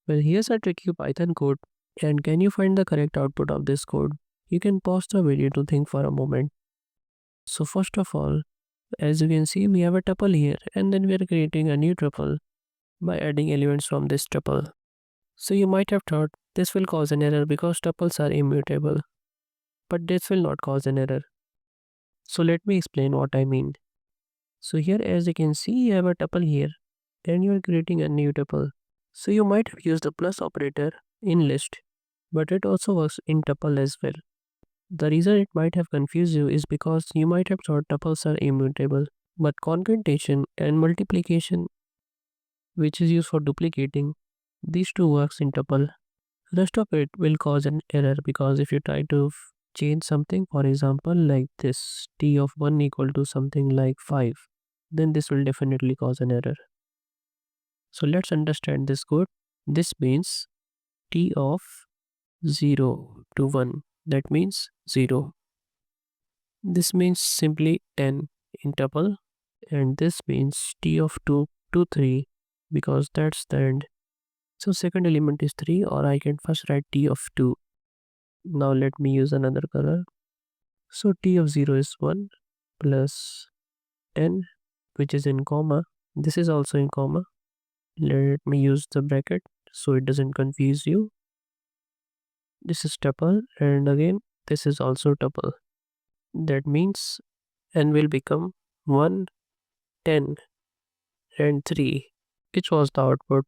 Well, here's a tricky Python code. And can you find the correct output of this code? You can pause the video to think for a moment. So first of all, as you can see, we have a tuple here and then we are creating a new tuple by adding elements from this tuple. So you might have thought this will cause an error because tuples are immutable, but this will not cause an error. So let me explain what I mean. So here as you can see, you have a tuple here and you are creating a new tuple. So you might have used the plus operator in list, but it also works in tuple as well. The reason it might have confused you is because you might have thought tuples are immutable, but concatenation and multiplication, which is used for duplicating, these two works in tuple. Rest of it will cause an error because if you try to change something, for example, like this t of 1 equal to something like 5, then this will definitely cause an error. So let's understand this code. This means t of 0 to 1, that means 0. This means simply 10 in tuple, and this means t of 2 to 3 because that's the end. So second element is 3, or I can first write t of 2. Now let me use another color. So t of 0 is 1 plus 10, which is in comma. This is also in comma. Let me use the bracket so it doesn't confuse you. This is tuple, and again this is also tuple. That means n will become 1, 10, and 3, which was the output.